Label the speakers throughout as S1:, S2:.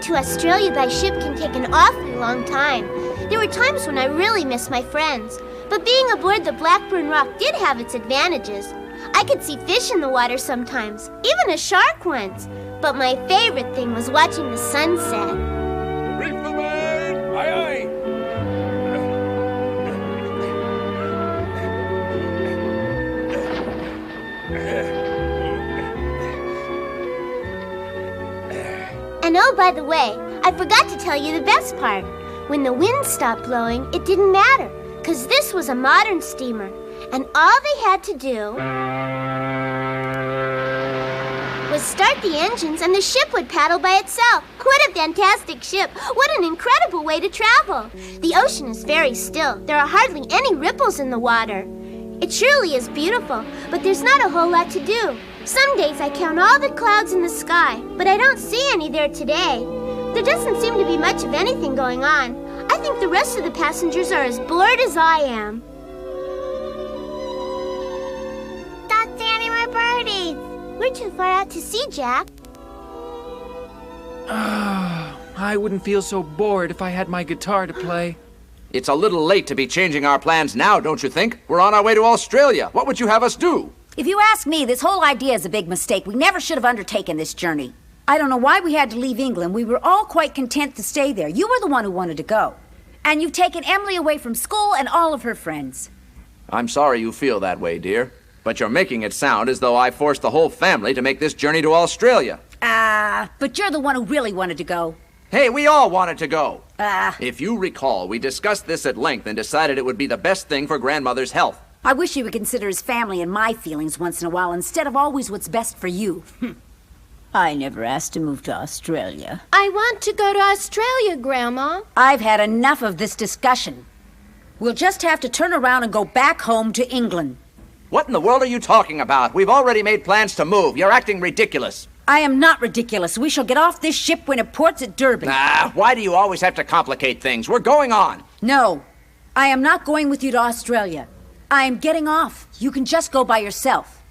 S1: to Australia by ship can take an awfully long time. There were times when I really missed my friends. But being aboard the Blackburn Rock did have its advantages. I could see fish in the water sometimes, even a shark once. But my favorite thing was watching the sunset.
S2: Reef the main! Aye, aye!
S1: And oh, by the way, I forgot to tell you the best part. When the wind stopped blowing, it didn't matter, because this was a modern steamer, and all they had to do was start the engines and the ship would paddle by itself. What a fantastic ship! What an incredible way to travel! The ocean is very still. There are hardly any ripples in the water. It surely is beautiful, but there's not a whole lot to do. Some days I count all the clouds in the sky, but I don't see any there today. There doesn't seem to be much of anything going on. I think the rest of the passengers are as bored as I am. Stop standing my birdies! We're too far out to sea, Jack.
S3: I wouldn't feel so bored if I had my guitar to play.
S4: It's a little late to be changing our plans now, don't you think? We're on our way to Australia. What would you have us do?
S5: If you ask me, this whole idea is a big mistake. We never should have undertaken this journey. I don't know why we had to leave England. We were all quite content to stay there. You were the one who wanted to go. And you've taken Emily away from school and all of her friends.
S4: I'm sorry you feel that way, dear. But you're making it sound as though I forced the whole family to make this journey to Australia.
S5: But you're the one who really wanted to go.
S4: Hey, we all wanted to go. If you recall, we discussed this at length and decided it would be the best thing for Grandmother's health.
S5: I wish he would consider his family and my feelings once in a while instead of always what's best for you.
S6: I never asked to move to Australia.
S7: I want to go to Australia, Grandma.
S5: I've had enough of this discussion. We'll just have to turn around and go back home to England.
S4: What in the world are you talking about? We've already made plans to move. You're acting ridiculous.
S5: I am not ridiculous. We shall get off this ship when it ports at Durban.
S4: Why do you always have to complicate things? We're going on.
S5: No, I am not going with you to Australia. I am getting off. You can just go by yourself.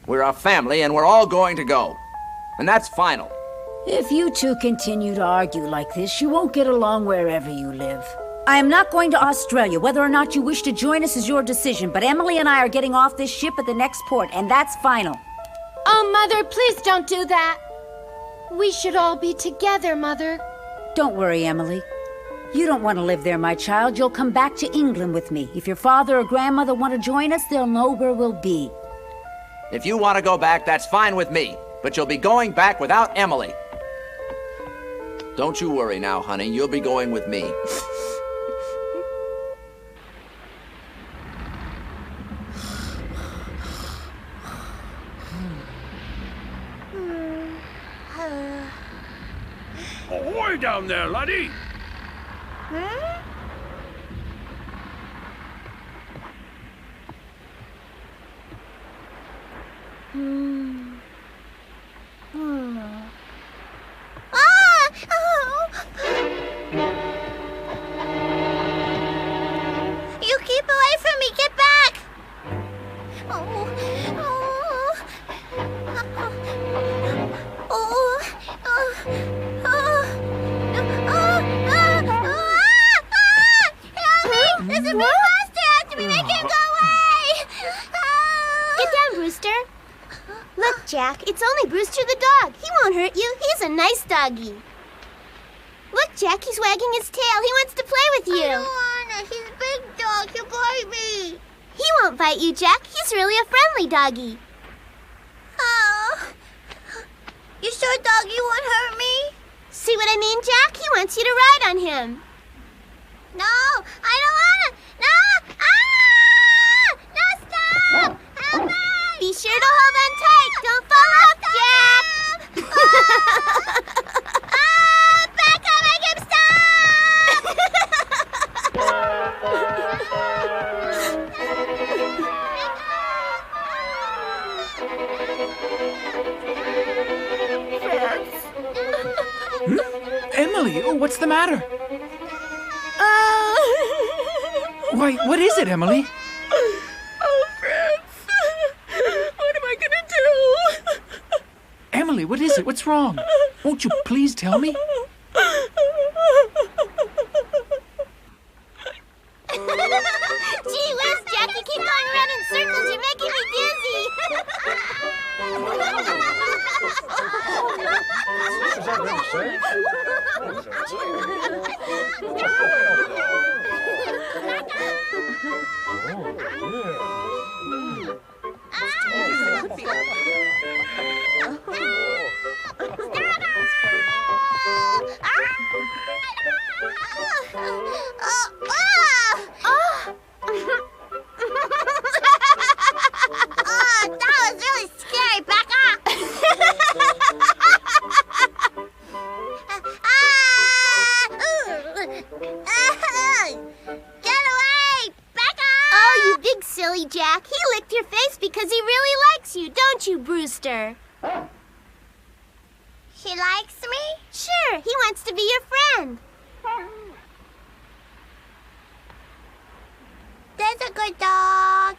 S4: We're a family and we're all going to go. And that's final.
S6: If you two continue to argue like this, you won't get along wherever you live.
S5: I am not going to Australia. Whether or not you wish to join us is your decision, but Emily and I are getting off this ship at the next port, and that's final.
S7: Oh, Mother, please don't do that. We should all be together, Mother.
S5: Don't worry, Emily. You don't want to live there, my child. You'll come back to England with me. If your father or grandmother want to join us, they'll know where we'll be.
S4: If you want to go back, that's fine with me. But you'll be going back without Emily. Don't you worry now, honey. You'll be going with me.
S2: Ahoy down there, laddie!
S1: Huh? You keep away from me! Get back! There's a big monster after me! Make him go away! Get down, Brewster. Look, Jack, it's only Brewster the dog. He won't hurt you. He's a nice doggy. Look, Jack, he's wagging his tail. He wants to play with you. I don't want to. He's a big dog. He'll bite me. He won't bite you, Jack. He's really a friendly doggy. Oh. You sure doggy won't hurt me? See what I mean, Jack? He wants you to ride on him. No, I don't want to. No! Ah! No, stop! Help me! Be sure to hold on tight. Don't fall off, Jack! Back up! Make him stop!
S3: Emily, oh, what's the matter? Why, what is it, Emily?
S7: Oh, Fritz. What am I gonna do?
S3: Emily, what is it? What's wrong? Won't you please tell me?
S1: That was really scary, Becca. Get away, Becca! Oh, you big silly Jack. He licked your face because he really likes you, don't you, Brewster? She likes me? Sure, he wants to be your friend. That's a good dog.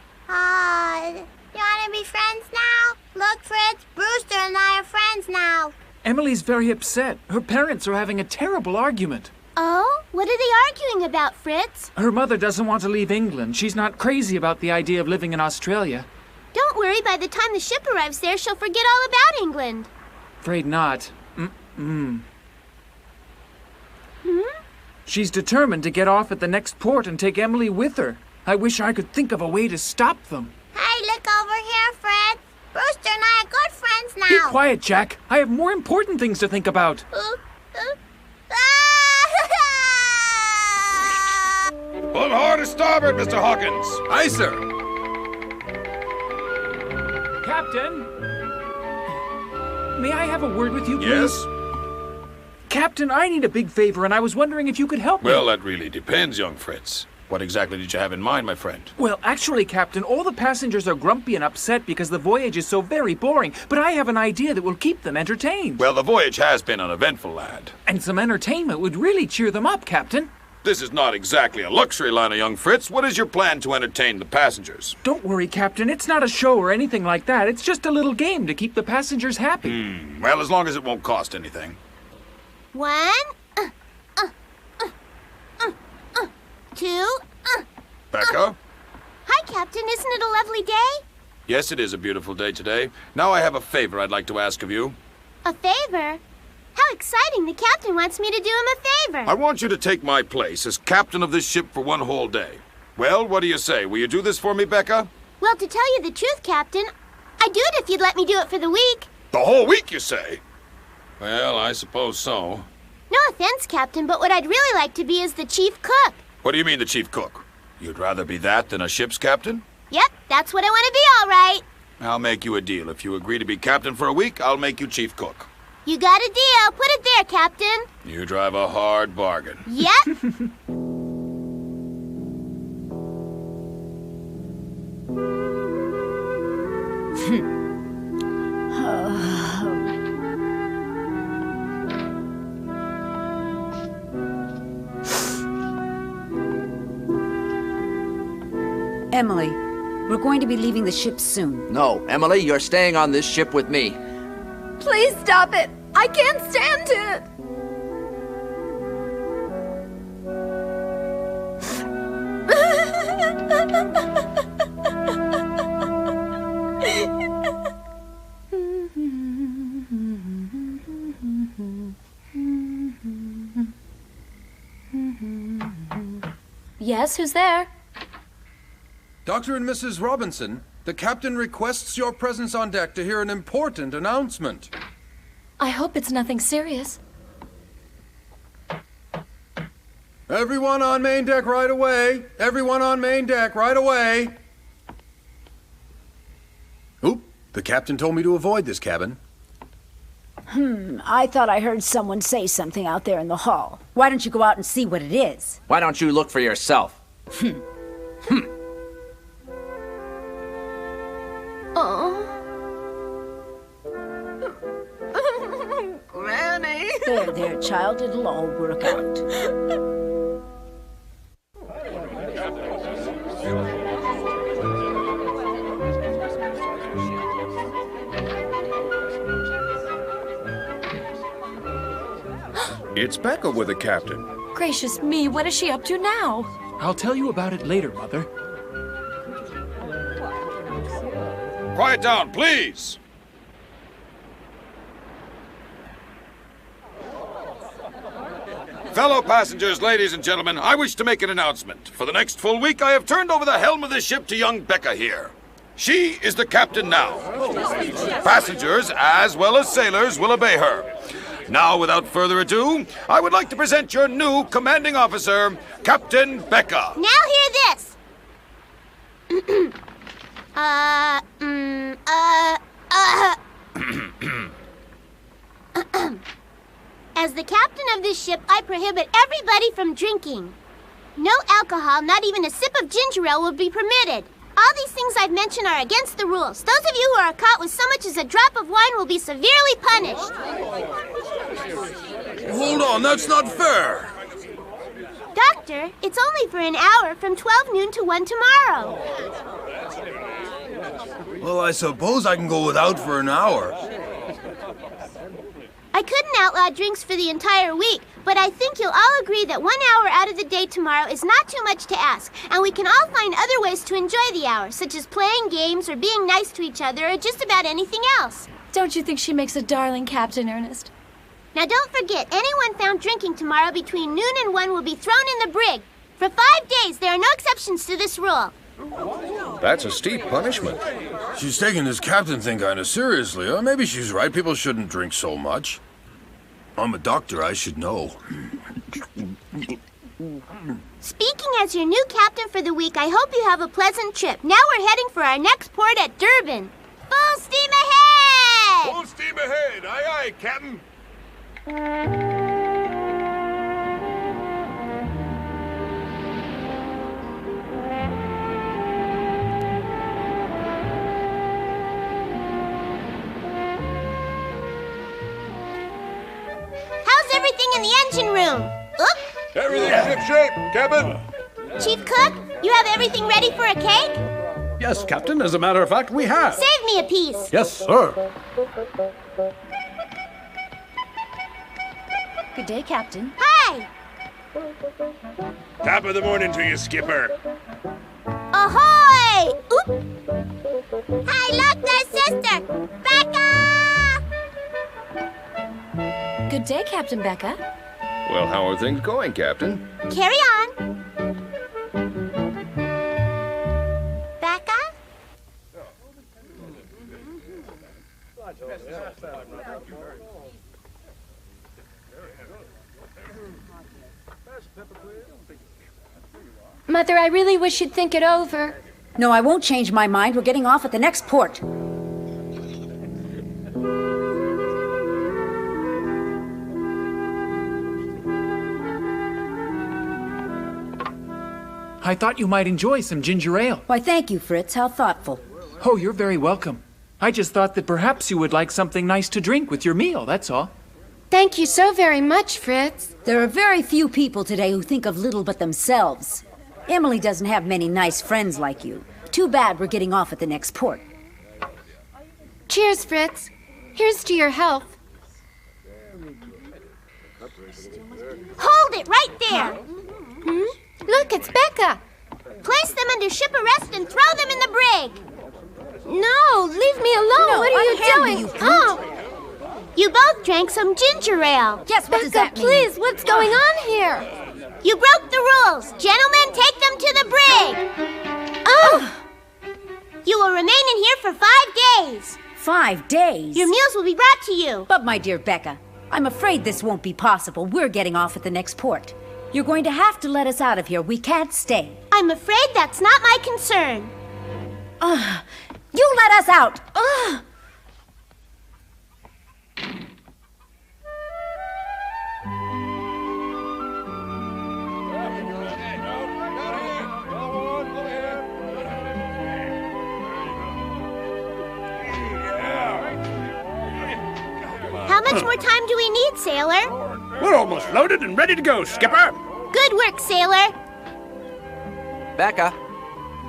S1: You want to be friends now? Look, Fritz, Brewster and I are friends now.
S3: Emily's very upset. Her parents are having a terrible argument.
S1: Oh? What are they arguing about, Fritz?
S3: Her mother doesn't want to leave England. She's not crazy about the idea of living in Australia.
S1: Don't worry, by the time the ship arrives there, she'll forget all about England.
S3: Afraid not. She's determined to get off at the next port and take Emily with her. I wish I could think of a way to stop them.
S1: Hey, look over here, Fritz. Brewster and I are good friends now.
S3: Be quiet, Jack. I have more important things to think about.
S2: Pull hard to starboard, Mr. Hawkins.
S8: Aye, sir.
S3: Captain? May I have a word with you, please?
S8: Yes?
S3: Captain, I need a big favor, and I was wondering if you could help me.
S8: Well, that really depends, young Fritz. What exactly did you have in mind, my friend?
S3: Well, actually, Captain, all the passengers are grumpy and upset because the voyage is so very boring, but I have an idea that will keep them entertained.
S8: Well, the voyage has been uneventful, lad.
S3: And some entertainment would really cheer them up, Captain.
S8: This is not exactly a luxury liner, young Fritz. What is your plan to entertain the passengers?
S3: Don't worry, Captain. It's not a show or anything like that. It's just a little game to keep the passengers happy.
S8: Well, as long as it won't cost anything.
S1: 1, 2.
S8: Becca?
S1: Hi, Captain. Isn't it a lovely day?
S8: Yes, it is a beautiful day today. Now I have a favor I'd like to ask of you.
S1: A favor? How exciting. The captain wants me to do him a favor.
S8: I want you to take my place as captain of this ship for one whole day. Well, what do you say? Will you do this for me, Becca?
S1: Well, to tell you the truth, Captain, I'd do it if you'd let me do it for the week.
S8: The whole week, you say? Well, I suppose so.
S1: No offense, Captain, but what I'd really like to be is the chief cook.
S8: What do you mean, the chief cook? You'd rather be that than a ship's captain?
S1: Yep, that's what I want to be, all right.
S8: I'll make you a deal. If you agree to be captain for a week, I'll make you chief cook.
S1: You got a deal. Put it there, Captain.
S8: You drive a hard bargain.
S1: Yep.
S5: Emily, we're going to be leaving the ship soon.
S4: No, Emily, you're staying on this ship with me.
S7: Please stop it. I can't stand it. Yes, who's there?
S9: Dr. and Mrs. Robinson, the captain requests your presence on deck to hear an important announcement.
S7: I hope it's nothing serious.
S9: Everyone on main deck right away. Everyone on main deck right away. Oop, the captain told me to avoid this cabin.
S6: I thought I heard someone say something out there in the hall.
S5: Why don't you go out and see what it is?
S4: Why don't you look for yourself?
S7: Granny.
S6: There, child, it'll all work out.
S2: It's Becca with the captain.
S7: Gracious me, what is she up to now?
S3: I'll tell you about it later, Mother.
S8: Quiet down, please. Fellow passengers, ladies and gentlemen, I wish to make an announcement. For the next full week, I have turned over the helm of the ship to young Becca here. She is the captain now. Passengers, as well as sailors, will obey her. Now, without further ado, I would like to present your new commanding officer, Captain Becca.
S1: Now hear this. As the captain of this ship, I prohibit everybody from drinking. No alcohol, not even a sip of ginger ale, will be permitted. All these things I've mentioned are against the rules. Those of you who are caught with so much as a drop of wine will be severely punished.
S9: Hold on, that's not fair.
S1: Doctor, it's only for an hour from 12 noon to 1 tomorrow.
S9: Well, I suppose I can go without for an hour.
S1: I couldn't outlaw drinks for the entire week, but I think you'll all agree that 1 hour out of the day tomorrow is not too much to ask, and we can all find other ways to enjoy the hour, such as playing games or being nice to each other or just about anything else.
S10: Don't you think she makes a darling captain, Ernest?
S1: Now don't forget, anyone found drinking tomorrow between noon and 1 will be thrown in the brig. For 5 days, there are no exceptions to this rule.
S2: That's a steep punishment.
S9: She's taking this captain thing kind of seriously, or maybe she's right. People shouldn't drink so much. I'm a doctor, I should know.
S1: Speaking as your new captain for the week, I hope you have a pleasant trip. Now we're heading for our next port at Durban. Full steam ahead!
S8: Full steam ahead. Aye, aye, Captain.
S1: How's everything in the engine room? Oop!
S8: Everything's ship-shape, Captain.
S1: Chief Cook, you have everything ready for a cake?
S11: Yes, Captain. As a matter of fact, we have.
S1: Save me a piece.
S11: Yes, sir.
S10: Good day, Captain.
S1: Hi!
S8: Top of the morning to you, Skipper.
S1: Ahoy! Oop! Hi, look, there's Sister! Becca!
S10: Good day, Captain Becca.
S2: Well, how are things going, Captain?
S1: Carry on. Becca?
S7: Mother, I really wish you'd think it over.
S5: No, I won't change my mind. We're getting off at the next port.
S3: I thought you might enjoy some ginger ale.
S5: Why, thank you, Fritz. How thoughtful.
S3: Oh, you're very welcome. I just thought that perhaps you would like something nice to drink with your meal, that's all.
S7: Thank you so very much, Fritz.
S5: There are very few people today who think of little but themselves. Emily doesn't have many nice friends like you. Too bad we're getting off at the next port.
S7: Cheers, Fritz. Here's to your health.
S1: Hold it right there!
S7: Look, it's Becca.
S1: Place them under ship arrest and throw them in the brig!
S7: No, leave me alone.
S5: No,
S7: what are you
S5: unhand me,
S7: doing?
S5: you brute.
S1: You both drank some ginger ale.
S5: Yes, what does
S7: Becca,
S5: that mean?
S7: please, what's going on here?
S1: You broke the rules. Gentlemen, take them to the brig.
S7: Oh!
S1: You will remain in here for 5 days.
S5: 5 days?
S1: Your meals will be brought to you.
S5: But, my dear Becca, I'm afraid this won't be possible. We're getting off at the next port. You're going to have to let us out of here. We can't stay.
S1: I'm afraid that's not my concern.
S5: You let us out! Ugh.
S1: How much more time do we need, sailor?
S11: We're almost loaded and ready to go, Skipper.
S1: Good work, sailor.
S4: Becca.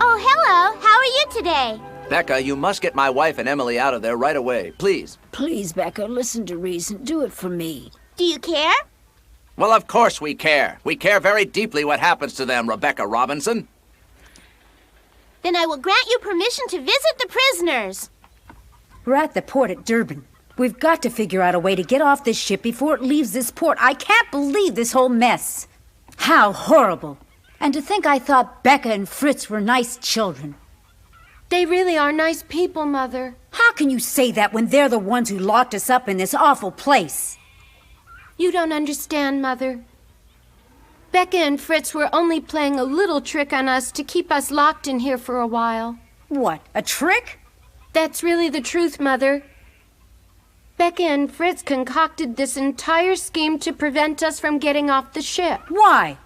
S1: Oh, hello. How are you today?
S4: Becca, you must get my wife and Emily out of there right away, please.
S6: Please, Becca, listen to reason. Do it for me.
S1: Do you care?
S4: Well, of course we care. We care very deeply what happens to them, Rebecca Robinson.
S1: Then I will grant you permission to visit the prisoners.
S5: We're at the port at Durban. We've got to figure out a way to get off this ship before it leaves this port. I can't believe this whole mess. How horrible. And to think I thought Becca and Fritz were nice children.
S7: They really are nice people, Mother.
S5: How can you say that when they're the ones who locked us up in this awful place?
S7: You don't understand, Mother. Becca and Fritz were only playing a little trick on us to keep us locked in here for a while.
S5: What, a trick?
S7: That's really the truth, Mother. Becca and Fritz concocted this entire scheme to prevent us from getting off the ship.
S5: Why?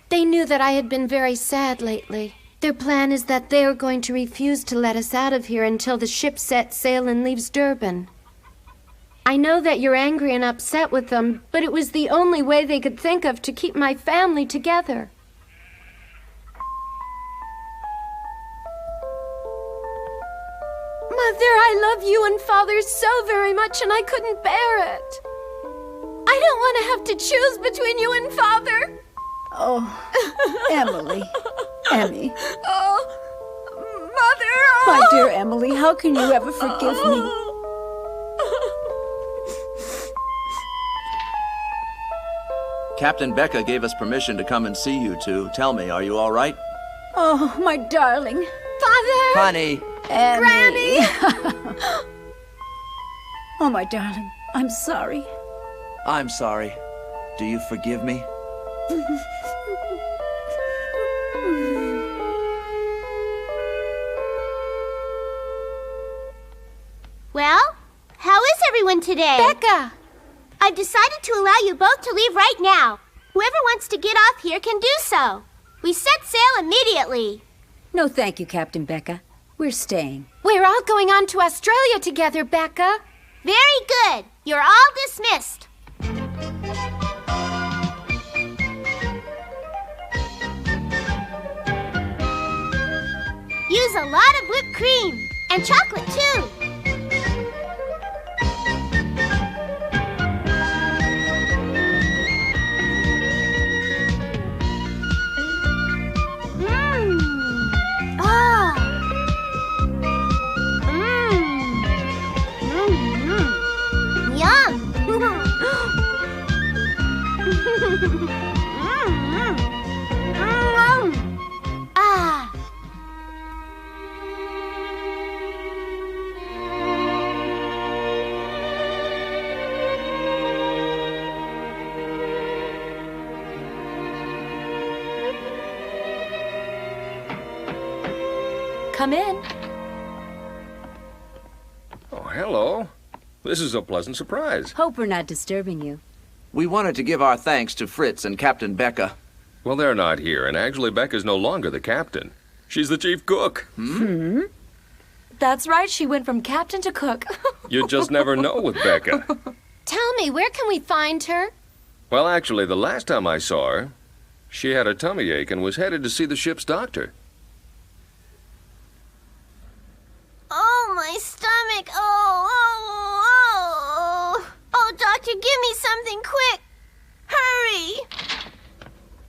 S7: They knew that I had been very sad lately. Their plan is that they are going to refuse to let us out of here until the ship sets sail and leaves Durban. I know that you're angry and upset with them, but it was the only way they could think of to keep my family together. Mother, I love you and Father so very much, and I couldn't bear it. I don't want to have to choose between you and Father.
S6: Oh, Emily. Emmy.
S7: Oh, Mother.
S6: My dear Emily, how can you ever forgive me?
S4: Captain Becca gave us permission to come and see you two. Tell me, are you all right?
S6: Oh, my darling.
S7: Father.
S4: Honey.
S6: Emmy.
S7: Granny.
S6: Oh, my darling, I'm sorry.
S4: I'm sorry. Do you forgive me?
S1: Well, how is everyone today?
S7: Becca!
S1: I've decided to allow you both to leave right now. Whoever wants to get off here can do so. We set sail immediately.
S5: No, thank you, Captain Becca. We're staying.
S7: We're all going on to Australia together, Becca.
S1: Very good. You're all dismissed. Use a lot of whipped cream and chocolate too.
S10: Come in.
S2: Oh, hello. This is a pleasant surprise.
S5: Hope we're not disturbing you.
S4: We wanted to give our thanks to Fritz and Captain Becca.
S2: Well, they're not here, and actually Becca's no longer the captain. She's the chief cook.
S10: That's right, she went from captain to cook.
S2: You just never know with Becca.
S7: Tell me, where can we find her?
S2: Well, actually, the last time I saw her, she had a tummy ache and was headed to see the ship's doctor.
S1: Oh, my stomach. Oh, doctor, give me something quick. Hurry.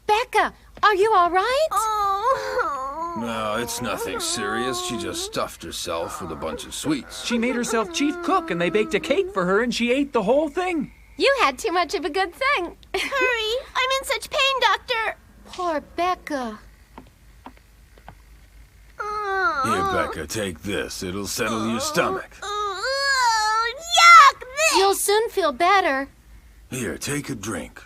S7: Becca, are you all right?
S1: Oh.
S9: No, it's nothing serious. She just stuffed herself with a bunch of sweets.
S3: She made herself chief cook, and they baked a cake for her, and she ate the whole thing.
S7: You had too much of a good thing.
S1: Hurry. I'm in such pain, doctor.
S7: Poor Becca.
S9: Here, Becca, take this. It'll settle your stomach.
S1: Oh, yuck!
S7: You'll soon feel better.
S9: Here, take a drink.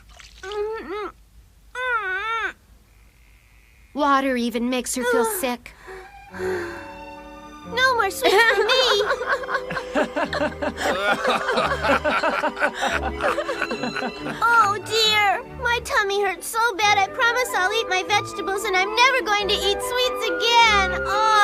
S7: Water even makes her feel sick.
S1: No more sweets for me. Oh, dear. My tummy hurts so bad, I promise I'll eat my vegetables and I'm never going to eat sweets again. Oh!